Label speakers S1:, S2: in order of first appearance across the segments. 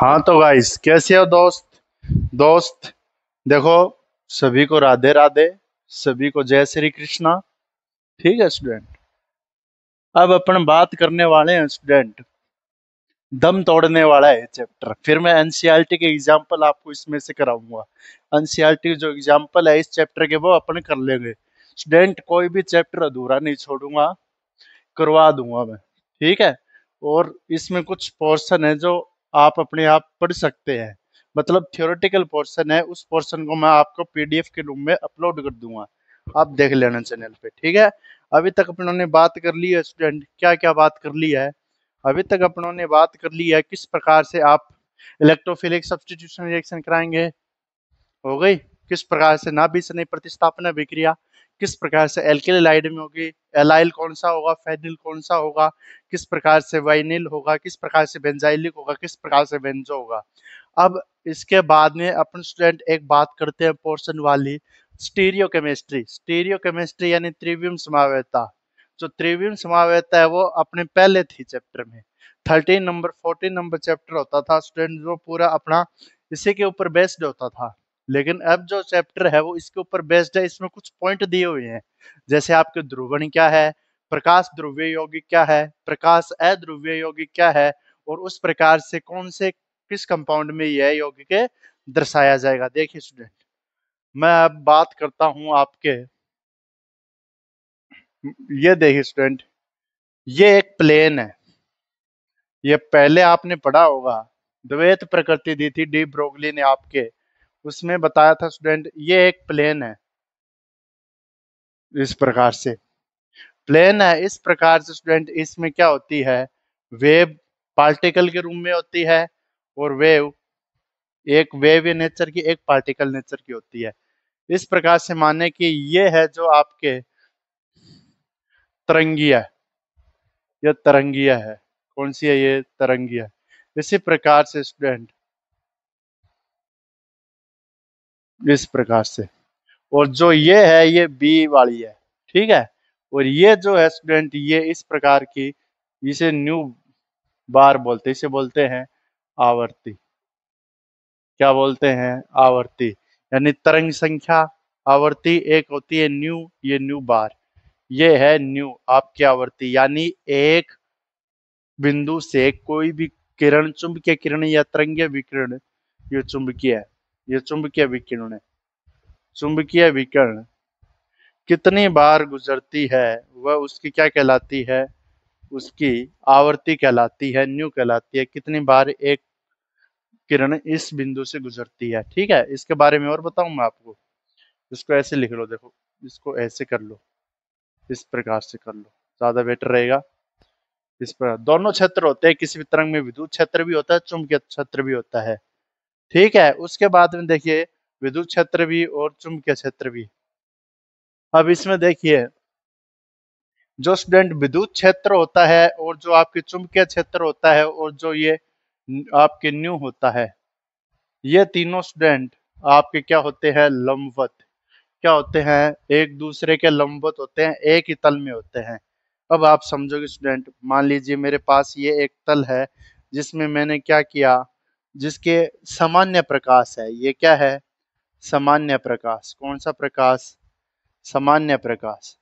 S1: हाँ तो गाइस, कैसे हो दोस्त। दोस्त देखो, सभी को राधे राधे, सभी को जय श्री कृष्णा। ठीक है स्टूडेंट, अब अपन बात करने वाले हैं स्टूडेंट, दम तोड़ने वाला है चैप्टर। फिर मैं एनसीईआरटी के एग्जाम्पल आपको इसमें से कराऊंगा। एनसीईआरटी जो एग्जाम्पल है इस चैप्टर के वो अपन कर लेंगे स्टूडेंट। कोई भी चैप्टर अधूरा नहीं छोड़ूंगा, करवा दूंगा मैं। ठीक है। और इसमें कुछ पोर्शन है जो आप अपने आप पढ़ सकते हैं, मतलब थियोरेटिकल पोर्शन है, उस पोर्शन को मैं आपको पीडीएफ के रूप में अपलोड कर दूंगा, आप देख लेना चैनल पे। ठीक है। अभी तक अपनों ने बात कर ली है स्टूडेंट, क्या क्या बात कर ली है। अभी तक अपनों ने बात कर ली है किस प्रकार से आप इलेक्ट्रोफिलिक सब्स्टिट्यूशन रिएक्शन कराएंगे, हो गई। किस प्रकार से नाभिसरणीय प्रतिस्थापन विक्रिया, किस प्रकार से एल्किलाइड में होगी, एलाइल कौन सा होगा, फेनिल कौन सा होगा, किस प्रकार से वाइनिल होगा, किस प्रकार से बेंजाइलिक होगा, किस प्रकार से बेंजो होगा। अब इसके बाद में अपन स्टूडेंट एक बात करते हैं पोर्शन वाली, स्टीरियो केमिस्ट्री। स्टीरियो केमिस्ट्री यानी त्रिविम समावेता। जो त्रिविम समावेता है वो अपने पहले थी चैप्टर में 13 नंबर 14 नंबर चैप्टर होता था स्टूडेंट, जो पूरा अपना इसी के ऊपर बेस्ड होता था। लेकिन अब जो चैप्टर है वो इसके ऊपर बेस्ड है, इसमें कुछ पॉइंट दिए हुए हैं, जैसे आपके ध्रुवण क्या है, प्रकाश ध्रुवीय यौगिक क्या है, प्रकाश अध्रुवीय यौगिक क्या है, और उस प्रकार से कौन से किस कंपाउंड में यह यौगिक दर्शाया जाएगा। देखिए स्टूडेंट, मैं अब बात करता हूं आपके, ये देखिए स्टूडेंट, ये एक प्लेन है। ये पहले आपने पढ़ा होगा, द्वैत प्रकृति दी थी डी ब्रोगली ने आपके, उसमें बताया था स्टूडेंट ये एक प्लेन है। इस प्रकार से प्लेन है, इस प्रकार से स्टूडेंट इसमें क्या होती है, वेव पार्टिकल के रूप में होती है, और वेव एक वेव नेचर की, एक पार्टिकल नेचर की होती है। इस प्रकार से माने कि ये है जो आपके तरंगिया, ये तरंगिया है। कौन सी है ये, तरंगिया। इसी प्रकार से स्टूडेंट, इस प्रकार से, और जो ये है ये बी वाली है। ठीक है। और ये जो है स्टूडेंट ये इस प्रकार की, इसे न्यू बार बोलते, इसे बोलते हैं आवर्ती। क्या बोलते हैं, आवर्ती। यानी तरंग संख्या आवर्ती एक होती है न्यू, ये न्यू बार, ये है न्यू आपकी आवर्ती। यानी एक बिंदु से कोई भी किरण, चुंबकीय किरण या तरंगीय विकिरण, ये चुंबकीय है, ये चुंबकीय विकिरण है, चुंबकीय विकिरण कितनी बार गुजरती है वह उसकी क्या कहलाती है, उसकी आवर्ती कहलाती है, न्यू कहलाती है। कितनी बार एक किरण इस बिंदु से गुजरती है। ठीक है। इसके बारे में और बताऊं मैं आपको, इसको ऐसे लिख लो, देखो इसको ऐसे कर लो, इस प्रकार से कर लो, ज्यादा बेटर रहेगा। इस पर दोनों क्षेत्र होते हैं, किसी भी तरंग में विद्युत क्षेत्र भी होता है, चुंबकीय क्षेत्र भी होता है। ठीक है। उसके बाद में देखिए विद्युत क्षेत्र भी और चुंबकीय क्षेत्र भी। अब इसमें देखिए जो स्टूडेंट विद्युत क्षेत्र होता है, और जो आपके चुंबकीय क्षेत्र होता है, और जो ये आपके न्यू होता है, ये तीनों स्टूडेंट आपके क्या होते हैं, लंबवत। क्या होते हैं, एक दूसरे के लंबवत होते हैं, एक ही तल में होते हैं। अब आप समझोगे स्टूडेंट, मान लीजिए मेरे पास ये एक तल है जिसमें मैंने क्या किया, जिसके सामान्य प्रकाश है, ये क्या है, सामान्य प्रकाश। कौन सा प्रकाश, सामान्य प्रकाश।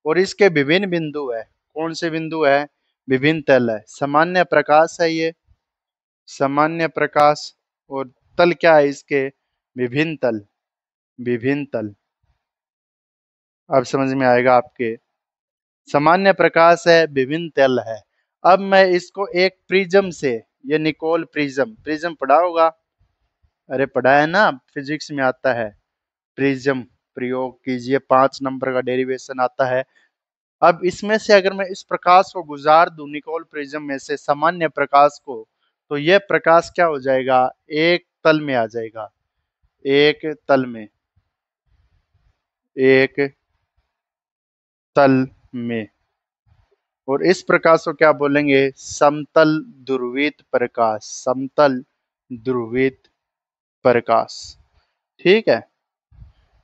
S1: और इसके विभिन्न बिंदु है, कौन से बिंदु है, विभिन्न तल है, सामान्य प्रकाश है ये, सामान्य प्रकाश। और तल क्या है इसके, विभिन्न तल, विभिन्न तल। अब समझ में आएगा आपके, सामान्य प्रकाश है, विभिन्न तल है। अब मैं इसको एक प्रिज्म से, ये निकोल प्रिज्म, प्रिज्म पढ़ा होगा, अरे पढ़ा है ना, फिजिक्स में आता है प्रिज्म। प्रयोग कीजिए, 5 नंबर का डेरिवेशन आता है। अब इसमें से अगर मैं इस प्रकाश को गुजार दूं निकोल प्रिज्म में से सामान्य प्रकाश को, तो यह प्रकाश क्या हो जाएगा, एक तल में आ जाएगा, एक तल में, एक तल में। और इस प्रकाश को क्या बोलेंगे, समतल ध्रुवित प्रकाश, समतल ध्रुवित प्रकाश। ठीक है।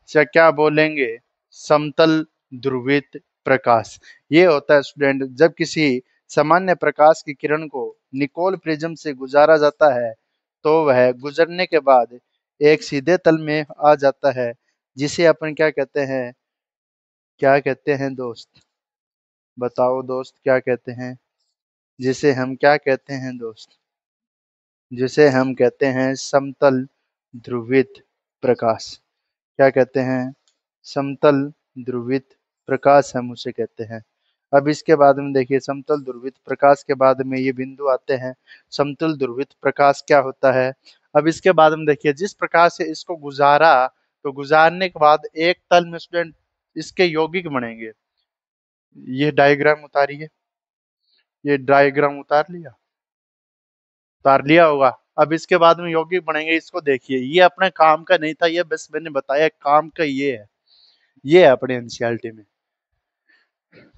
S1: या क्या बोलेंगे, समतल ध्रुवित प्रकाश। ये होता है स्टूडेंट जब किसी सामान्य प्रकाश की किरण को निकोल प्रिज्म से गुजारा जाता है, तो वह गुजरने के बाद एक सीधे तल में आ जाता है, जिसे अपन क्या कहते हैं दोस्त? बताओ दोस्त, क्या कहते हैं? जिसे हम क्या कहते हैं दोस्त? जिसे हम कहते हैं समतल ध्रुवित प्रकाश। क्या कहते हैं? समतल ध्रुवित प्रकाश हम उसे कहते हैं। अब इसके बाद में देखिए, समतल ध्रुवित प्रकाश के बाद में ये बिंदु आते हैं। समतल ध्रुवित प्रकाश क्या होता है? अब इसके बाद में देखिए, जिस प्रकार से इसको गुजारा, तो गुजारने के बाद एक तल में स्टूडेंट इसके यौगिक बनेंगे। ये डायग्राम उतारिए, ये डायग्राम उतार लिया होगा। अब इसके बाद में यौगिक बनेंगे, इसको देखिए, ये अपने काम का नहीं था, ये बस मैंने बताया काम का ये है अपने एनसीईआरटी में।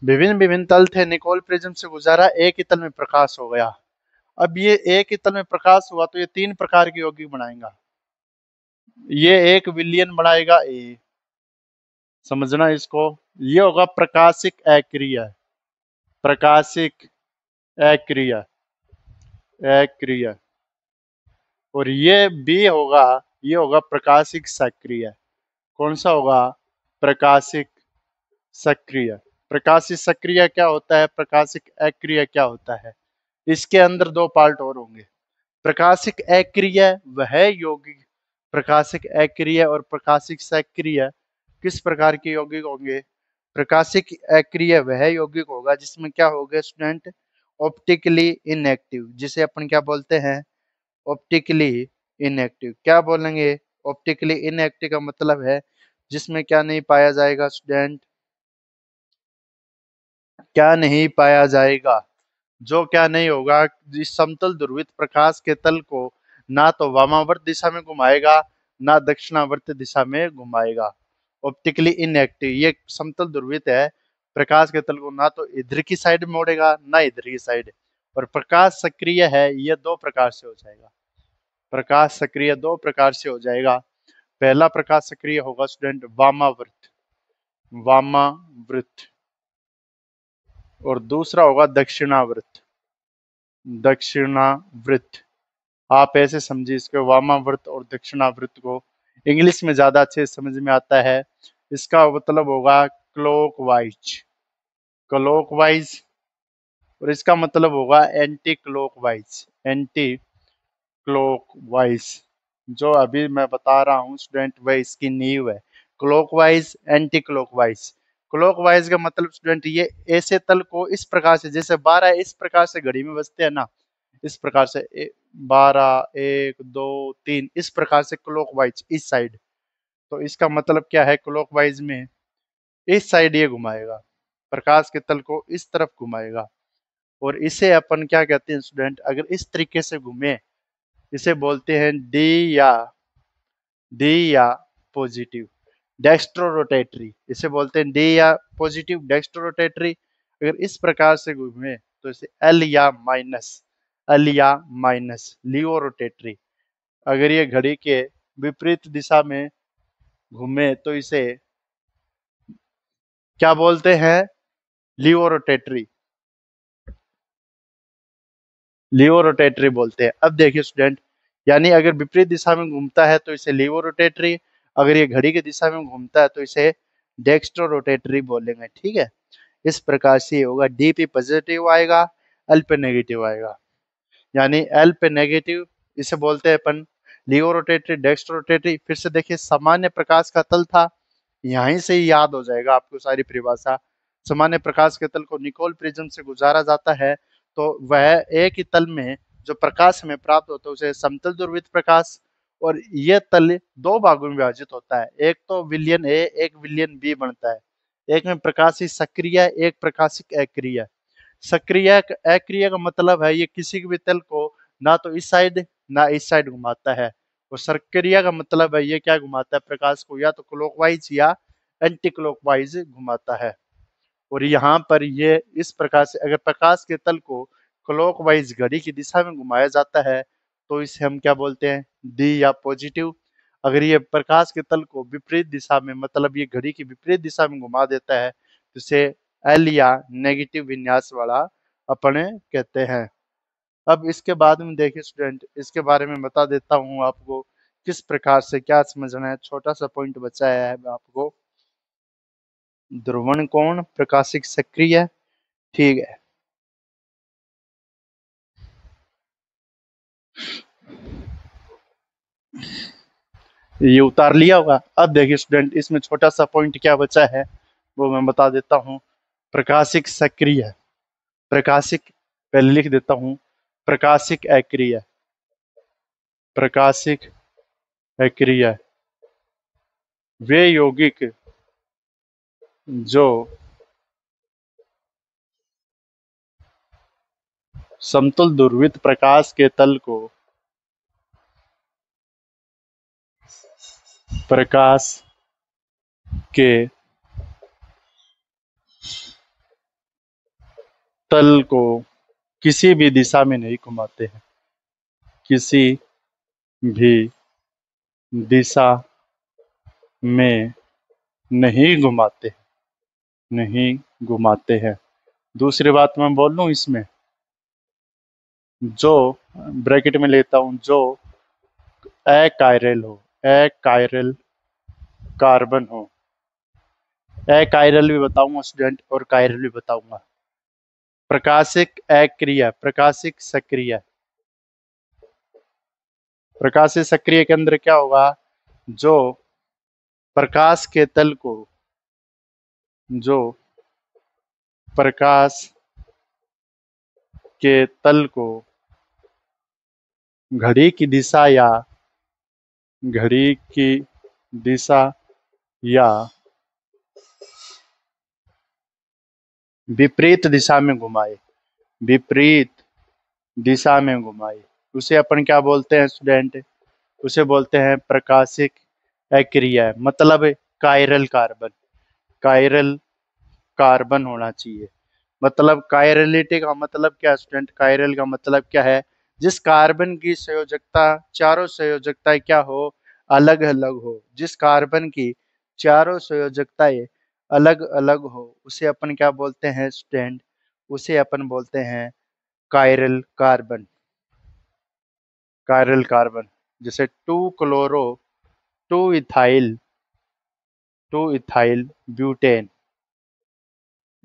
S1: विभिन्न विभिन्न तल थे, निकोल प्रिज्म से गुजारा, एक ही तल में प्रकाश हो गया। अब ये एक ही तल में प्रकाश हुआ तो ये तीन प्रकार के यौगिक बनाएगा। ये एक विलयन बनाएगा ए, समझना इसको। ये होगा प्रकाशिक अक्रिय, प्रकाशिक अक्रिय, अक्रिय। और ये बी होगा, ये होगा प्रकाशिक सक्रिय। कौन सा होगा? प्रकाशिक सक्रिय। प्रकाशिक सक्रिय क्या होता है? प्रकाशिक अक्रिय क्या होता है? इसके अंदर दो पार्ट और होंगे। प्रकाशिक अक्रिय वह यौगिक, प्रकाशिक अक्रिय और प्रकाशिक सक्रिय किस प्रकार के यौगिक होंगे? प्रकाशिक अक्रिय वह यौगिक होगा जिसमें क्या होगा स्टूडेंट? ऑप्टिकली इनएक्टिव, जिसे अपन क्या बोलते हैं? Optically inactive. क्या बोलेंगे? ऑप्टिकली इनएक्टिव का मतलब है जिसमें क्या नहीं पाया जाएगा स्टूडेंट? क्या नहीं पाया जाएगा? जो क्या नहीं होगा, इस समतल ध्रुवित प्रकाश के तल को ना तो वामावर्त दिशा में घुमाएगा, ना दक्षिणावर्त दिशा में घुमाएगा। ऑप्टिकली इनएक्टिव, ये समतल ध्रुवित है, प्रकाश के तल को ना तो इधर की साइड मोड़ेगा ना इधर की साइड। और प्रकाश सक्रिय है, ये दो प्रकार से हो जाएगा। प्रकाश सक्रिय दो प्रकार से हो जाएगा। पहला प्रकाश सक्रिय होगा स्टूडेंट वामावर्त, वामावृत। और दूसरा होगा दक्षिणावर्त, दक्षिणावृत। आप ऐसे समझिए इसके वामावर्त और दक्षिणावर्त को। इंग्लिश में ज्यादा अच्छे समझ में आता है। इसका मतलब होगा क्लॉकवाइज, क्लॉकवाइज। और इसका मतलब होगा एंटी क्लॉकवाइज, एंटी क्लॉकवाइज। जो अभी मैं बता रहा हूँ स्टूडेंट, वह इसकी नींव है। Clockwise, anti clockwise. क्लॉकवाइज का मतलब स्टूडेंट, ये ऐसे तल को इस प्रकार से, जैसे 12 इस प्रकार से घड़ी में बजते हैं ना, इस प्रकार से 12 1 2 3 इस प्रकार से क्लॉकवाइज इस साइड। तो इसका मतलब क्या है? क्लॉकवाइज में इस साइड ये घुमाएगा, प्रकाश के तल को इस तरफ घुमाएगा। और इसे अपन क्या कहते हैं स्टूडेंट? अगर इस तरीके से घूमे, इसे बोलते हैं डी या पॉजिटिव डेक्स्ट्रो रोटेटरी। इसे बोलते हैं डी या पॉजिटिव डेक्स्ट्रो रोटेटरी। अगर इस प्रकार से घूमे तो इसे एल या माइनस, एल या माइनस लियो रोटेटरी। अगर ये घड़ी के विपरीत दिशा में घूमे तो इसे क्या बोलते हैं? लियो रोटेटरी, लियो रोटेटरी बोलते हैं। अब देखिए स्टूडेंट, यानी अगर विपरीत दिशा में घूमता है तो इसे लियो रोटेटरी, अगर ये घड़ी की दिशा में घूमता है तो इसे डेक्स्ट्रो रोटेटरी बोलेंगे। ठीक है, इस प्रकार से होगा। डी पे पॉजिटिव आएगा, एल पे नेगेटिव आएगा। यानी एल पे नेगेटिव, इसे बोलते हैं अपन लियो रोटेटरी, डेक्स्ट्रो रोटेटरी। फिर से देखिए, सामान्य प्रकाश का तल था, यहीं से ही याद हो जाएगा आपको सारी परिभाषा। सामान्य प्रकाश के तल को निकोल प्रिज्म से गुजारा जाता है, तो वह एक ही तल में जो प्रकाश हमें प्राप्त होता है उसे समतल ध्रुवित प्रकाश। और यह तल दो भागों में विभाजित होता है, एक तो विलयन ए, एक विलयन बी बनता है। एक में प्रकाशिक सक्रिय, एक प्रकाशिक अक्रिय। सक्रिय अक्रिय का मतलब है ये किसी भी तल को ना तो इस साइड ना इस साइड घुमाता है। और सक्रिय का मतलब है ये क्या घुमाता है? प्रकाश को या तो क्लॉकवाइज या एंटी क्लॉकवाइज घुमाता है। और यहाँ पर ये इस प्रकार से, अगर प्रकाश के तल को क्लॉकवाइज घड़ी की दिशा में घुमाया जाता है तो इसे हम क्या बोलते हैं? डी या पॉजिटिव। अगर ये प्रकाश के तल को विपरीत दिशा में, मतलब ये घड़ी की विपरीत दिशा में घुमा देता है तो इसे एल या नेगेटिव विन्यास वाला अपने कहते हैं। अब इसके बाद में देखिए स्टूडेंट, इसके बारे में बता देता हूँ आपको किस प्रकार से क्या समझना है। छोटा सा पॉइंट बचा है आपको। ध्रुवण कोण, प्रकाशिक सक्रिय, ठीक है। ये उतार लिया होगा। अब देखिए स्टूडेंट, इसमें छोटा सा पॉइंट क्या बचा है वो मैं बता देता हूँ। प्रकाशिक सक्रिय, प्रकाशिक, पहले लिख देता हूँ, प्रकाशिक अक्रिय, प्रकाशिक अक्रिय वे यौगिक जो समतुल ध्रुवित प्रकाश के तल को प्रकाश के तल को किसी भी दिशा में नहीं घुमाते हैं, किसी भी दिशा में नहीं घुमाते, नहीं घुमाते हैं। दूसरी बात मैं बोल लूं इसमें, जो ब्रैकेट में लेता हूं, जो अकायरल हो, अकायरल कार्बन हो, अकायरल भी बताऊंगा स्टूडेंट और कायरल भी बताऊंगा। प्रकाशिक अक्रिय, प्रकाशिक सक्रिय, प्रकाशिक सक्रिय के अंदर क्या होगा, जो प्रकाश के तल को, जो प्रकाश के तल को घड़ी की दिशा या घड़ी की दिशा या विपरीत दिशा में घुमाए, विपरीत दिशा में घुमाए, उसे अपन क्या बोलते हैं स्टूडेंट, उसे बोलते हैं प्रकाशिक अक्रिय, मतलब कायरल कार्बन, कायरल कार्बन होना चाहिए। मतलब कायरलिटी का मतलब क्या स्टूडेंट, कायरल का मतलब क्या है, जिस कार्बन की संयोजकता, चारों संयोजकताएं क्या हो, अलग अलग हो, जिस कार्बन की चारों संयोजकताएं अलग अलग हो, उसे अपन क्या बोलते हैं स्टूडेंट, उसे अपन बोलते हैं कायरल कार्बन, कायरल कार्बन। जैसे two chloro, two ethyl, two ethyl butane,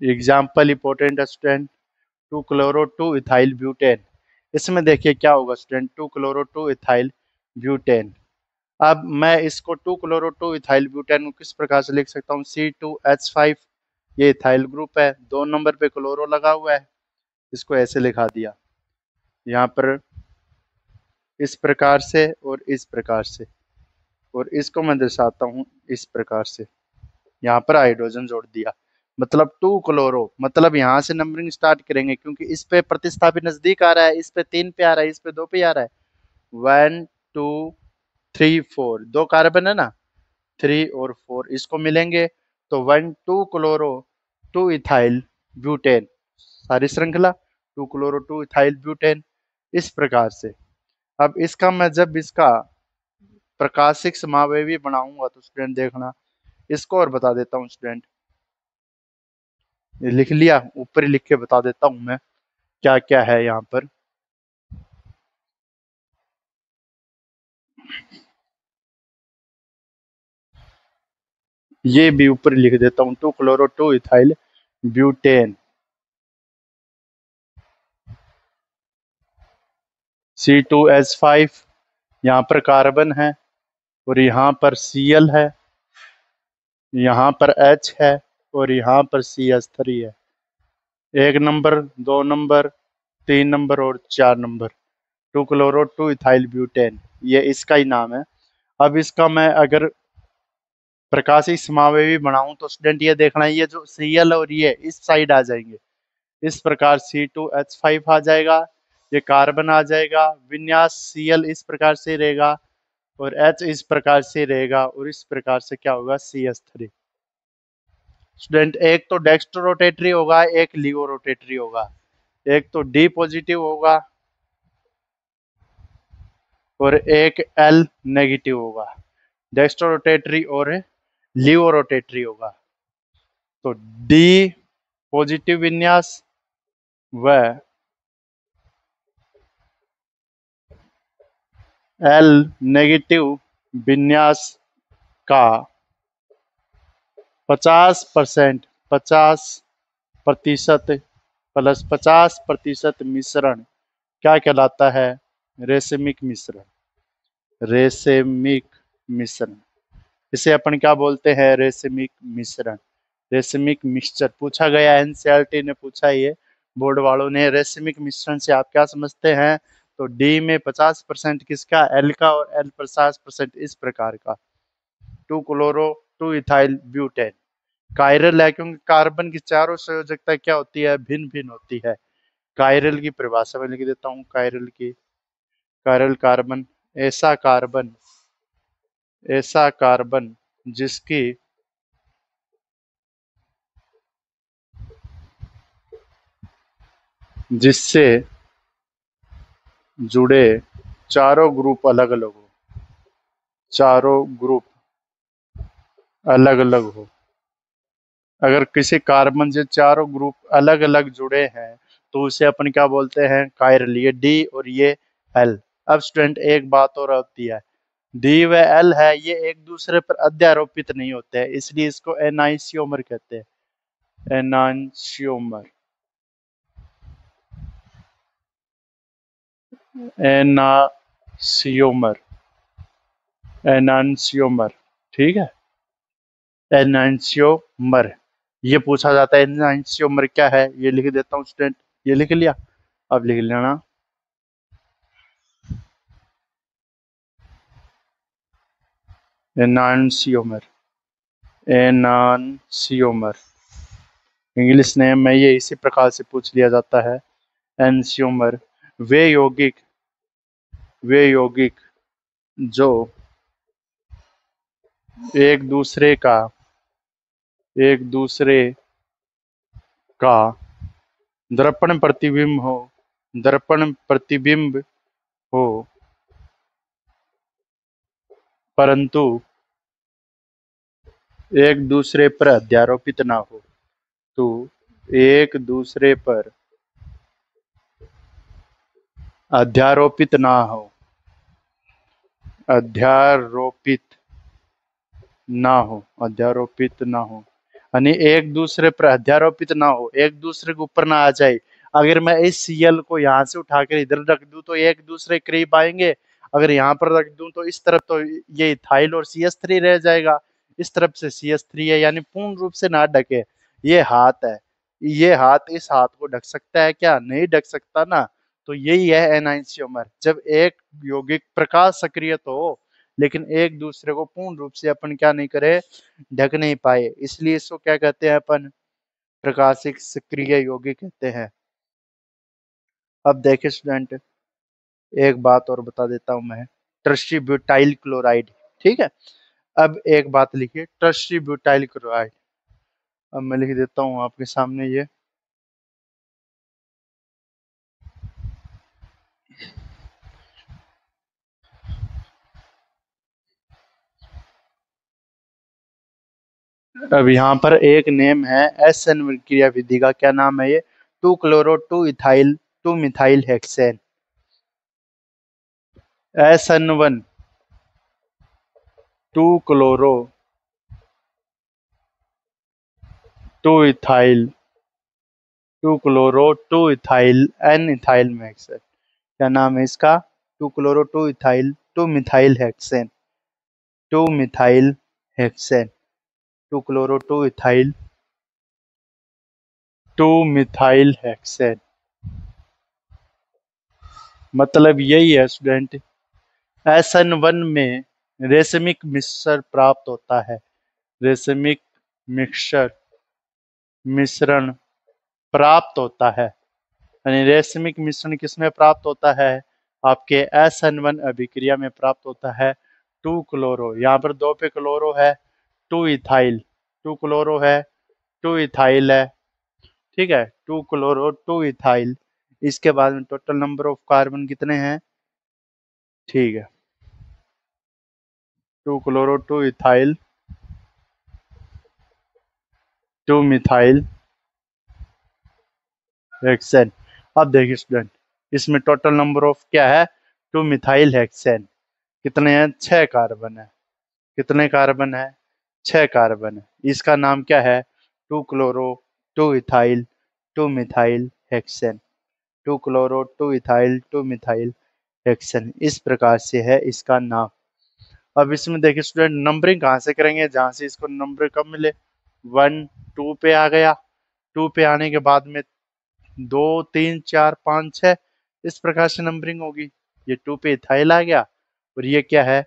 S1: example important student, two chloro two ethyl butane. इसमें देखिए क्या होगा student, two chloro two ethyl butane. अब मैं इसको two chloro two ethyl butane को किस प्रकार से लिख सकता हूँ, C2H5, ये इथाइल ग्रुप है, 2 नंबर पे क्लोरो लगा हुआ है, इसको ऐसे लिखा दिया यहाँ पर, इस प्रकार से और इस प्रकार से, और इसको मैं दर्शाता हूँ इस प्रकार से, यहाँ पर हाइड्रोजन जोड़ दिया, मतलब टू क्लोरो, मतलब यहाँ से नंबरिंग स्टार्ट करेंगे क्योंकि इस पे प्रतिस्थापन नजदीक आ रहा है, इस पे 3 पे आ रहा है, इस पे 2 पे आ रहा है। 1 2 3 4, 2 कार्बन है ना, 3 और 4 इसको मिलेंगे तो 1 2 क्लोरो 2 इथाइल ब्यूटेन, सारी श्रृंखला 2 क्लोरो 2 इथाइल ब्यूटेन, इस प्रकार से। अब इसका मैं जब इसका प्रकाशिक समावेवी बनाऊंगा तो स्टूडेंट देखना, इसको और बता देता हूँ स्टूडेंट, ये लिख लिया, ऊपर ही लिख के बता देता हूं मैं क्या क्या है यहाँ पर। ये भी ऊपर लिख देता हूँ, two chloro two ethyl butane, C2H5, यहाँ पर कार्बन है और यहाँ पर Cl है, यहाँ पर H है और यहाँ पर CH3 है, 1 नंबर, 2 नंबर, 3 नंबर और 4 number, two chloro two ethyl butane, ये इसका ही नाम है। अब इसका मैं अगर प्रकाशिक समावेवी बनाऊं तो स्टूडेंट ये देखना, ये जो Cl और ये इस साइड आ जाएंगे, इस प्रकार C2H5 आ जाएगा, ये कार्बन आ जाएगा, विन्यास Cl इस प्रकार से रहेगा और H इस प्रकार से रहेगा और इस प्रकार से क्या होगा, CH3। स्टूडेंट एक तो डेक्स्ट्रो रोटेटरी होगा, एक लीवो रोटेटरी होगा, एक तो डी पॉजिटिव होगा और एक एल नेगेटिव होगा, डेक्स्ट्रो रोटेटरी और लीवो रोटेटरी होगा। तो डी पॉजिटिव विन्यास व एल नेगेटिव विन्यास का 50% 50% प्लस 50% मिश्रण क्या कहलाता है? रेशमिक मिश्रण। रेशमिक मिश्रण, इसे अपन क्या बोलते हैं? रेशमिक मिश्रण, रेशमिक मिक्सचर। पूछा गया, एनसीईआरटी ने पूछा, ये बोर्ड वालों ने। रेशमिक मिश्रण से आप क्या समझते हैं? तो डी में 50% किसका? एल का, और एल 50% इस प्रकार का। 2 क्लोरो 2 इथाइल ब्यूटेन। कायरल है क्योंकि कार्बन की चारों संयोजकता क्या होती है? भिन्न भिन्न होती है। कायरल की परिभाषा में लिख देता हूँ, कायरल की। कायरल कार्बन, ऐसा कार्बन, ऐसा कार्बन जिसकी जिससे जुड़े चारों ग्रुप अलग अलग हो, चारों ग्रुप अलग अलग हो। अगर किसी कार्बन से चारों ग्रुप अलग अलग जुड़े हैं तो उसे अपन क्या बोलते हैं? कायरल। ये डी और ये एल। अब स्टूडेंट एक बात और होती है, डी व एल है, ये एक दूसरे पर अध्यारोपित नहीं होते हैं, इसलिए इसको एनाइसियोमर कहते हैं। एनांशियोमर, एनासियोमर, एनांशियोमर। ठीक है, एनांशियोमर। ये पूछा जाता है एनांशियोमर क्या है, ये लिख देता हूँ स्टूडेंट। ये लिख लिया, अब लिख लेना। एनांशियोमर, एनांशियोमर इंग्लिश नेम में ये इसी प्रकार से पूछ लिया जाता है, एनशियोमर। वे यौगिक, वे यौगिक जो एक दूसरे का, एक दूसरे का दर्पण प्रतिबिंब हो, दर्पण प्रतिबिंब हो, परंतु एक दूसरे पर अध्यारोपित ना हो। तो एक दूसरे पर अध्यारोपित ना हो, अध्यारोपित ना हो, अध्यारोपित ना हो, यानी एक दूसरे पर अध्यारोपित ना हो, एक दूसरे के ऊपर ना आ जाए। अगर मैं इस सीएल को यहाँ से उठाकर इधर रख दूं तो एक दूसरे के करीब आएंगे, अगर यहाँ पर रख दूं तो इस तरफ तो ये इथाइल और CH3 रह जाएगा, इस तरफ से CH3 है, यानी पूर्ण रूप से ना ढके। ये हाथ है, ये हाथ इस हाथ को ढक सकता है क्या? नहीं ढक सकता ना। तो यही है एनाइंशियोमर, जब एक यौगिक प्रकाश सक्रिय तो हो लेकिन एक दूसरे को पूर्ण रूप से अपन क्या नहीं करे? ढक नहीं पाए, इसलिए इसको क्या कहते हैं अपन? प्रकाशिक सक्रिय यौगिक कहते हैं। अब देखिए स्टूडेंट, एक बात और बता देता हूं मैं, ट्रस्टीब्यूटाइल क्लोराइड। ठीक है, अब एक बात लिखिए, ट्रस्टीब्यूटाइल क्लोराइड। अब मैं लिख देता हूं आपके सामने ये। अब यहाँ पर एक नेम है SN क्रिया विधि का, क्या नाम है ये? 2 chloro 2 ethyl 2 methyl hexane. SN1 2 chloro 2 ethyl 2 chloro 2 ethyl N ethyl में हेक्सेन। क्या नाम है इसका? 2 chloro 2 ethyl 2 methyl hexane, 2 methyl hexane. 2 chloro 2 ethyl 2 methyl hexane. मतलब यही है स्टूडेंट, SN1 में रेशमिक मिश्रण प्राप्त होता है। रेशमिक मिक्सर मिश्रण प्राप्त होता है, यानी रेशमिक मिश्रण किसमें प्राप्त होता है? आपके SN1 अभिक्रिया में प्राप्त होता है। 2 क्लोरो, यहाँ पर 2 पे क्लोरो है, 2 इथाइल, 2 क्लोरो है, 2 इथाइल है। ठीक है, 2 क्लोरो 2 इथाइल। इसके बाद में टोटल नंबर ऑफ कार्बन कितने हैं? ठीक है, 2 क्लोरो 2 इथाइल 2 मिथाइल हेक्सेन। अब देखिए स्टूडेंट, इसमें टोटल नंबर ऑफ क्या है? 2 मिथाइल हेक्सेन। कितने हैं? 6 कार्बन है। कितने कार्बन है? 6 कार्बन है। इसका नाम क्या है? 2 chloro 2 ethyl 2 methyl hexane. 2 chloro 2 ethyl 2 methyl hexane, इस प्रकार से है इसका नाम। अब इसमें देखिए स्टूडेंट, नंबरिंग कहाँ से करेंगे? जहां से इसको नंबर कब मिले, 1 2 पे आ गया। 2 पे आने के बाद में 2 3 4 5 6, इस प्रकार से नंबरिंग होगी। ये 2 पे इथाइल आ गया, और ये क्या है?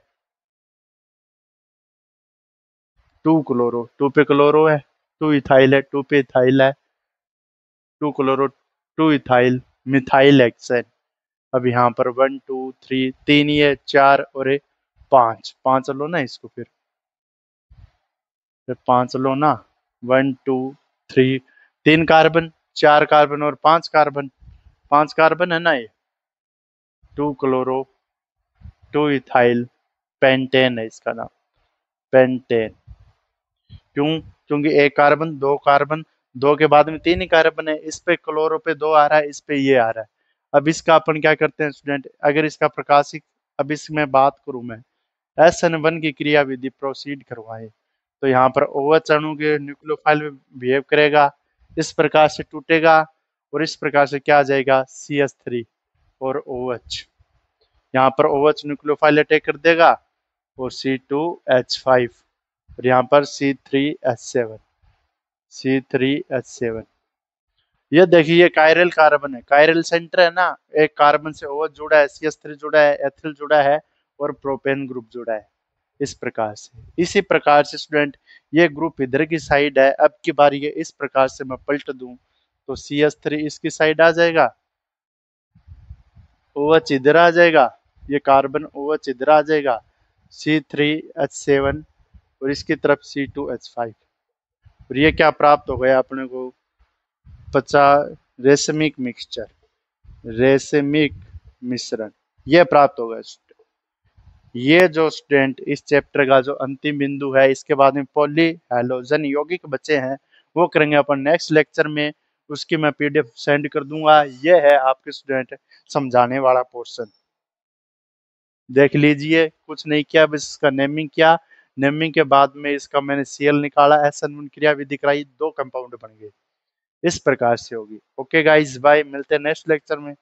S1: 2 क्लोरो। 2 पे क्लोरो है, 2 इथाइल है, 2 पे इथाइल है, 2 क्लोरो 2 इथाइल मिथाइल हेक्सेन। अब यहाँ पर 1 2 3, 3 ये 4 और ये 5, 5 लो ना इसको, फिर 5 लो ना। 1 2 3, 3 कार्बन, 4 कार्बन और 5 कार्बन। 5 कार्बन है ना ये। 2 क्लोरो 2 इथाइल पेंटेन है इसका नाम, पेंटेन। क्यों? क्योंकि एक कार्बन, 2 कार्बन, 2 के बाद में 3 ही कार्बन है। इस पे क्लोरो पे 2 आ रहा है, इस पे ये आ रहा है। अब इसका अपन क्या करते हैं स्टूडेंट, अगर इसका प्रकाशिक, अब इसमें बात करूं मैं, SN1 की क्रियाविधि प्रोसीड करवाएं, तो यहाँ पर OH अणु के न्यूक्लियोफाइल में बिहेव करेगा, इस प्रकार से टूटेगा, और इस प्रकार से क्या आ जाएगा? CH3 और OH। यहाँ पर OH न्यूक्लियोफाइल अटैक कर देगा, और C2H5, और यहाँ पर C3H7। C3H7, ये देखिए ये कायरल कार्बन है, कायरल सेंटर है ना। एक कार्बन से OH जुड़ा है, CH3 जुड़ा है, एथिल जुड़ा है, और प्रोपेन ग्रुप जुड़ा है, इस प्रकार से। इसी प्रकार से स्टूडेंट, ये ग्रुप इधर की साइड है। अब की बारी ये इस प्रकार से मैं पलट दूं, तो CH3 इसकी साइड आ जाएगा, OH इधर आ जाएगा, ये कार्बन OH इधर आ जाएगा, C3H7, और इसकी तरफ C2H5। और ये क्या प्राप्त हो गया अपने को? 50 रेशमिक मिक्सचर, रेशमिक मिश्रण, ये प्राप्त हो गया। ये जो स्टूडेंट इस चैप्टर का जो अंतिम बिंदु है, इसके बाद में पॉली हैलोजन यौगिक बचे हैं, वो करेंगे अपन नेक्स्ट लेक्चर में। उसकी मैं PDF सेंड कर दूंगा। ये है आपके स्टूडेंट समझाने वाला पोर्शन, देख लीजिए। कुछ नहीं किया, बस इसका नेमिंग किया। नेमिंग के बाद में इसका मैंने CL निकाला, SN1 क्रिया विधि कराई, 2 कंपाउंड बन गए। इस प्रकार से होगी। ओके गाइस, बाय, मिलते हैं नेक्स्ट लेक्चर में।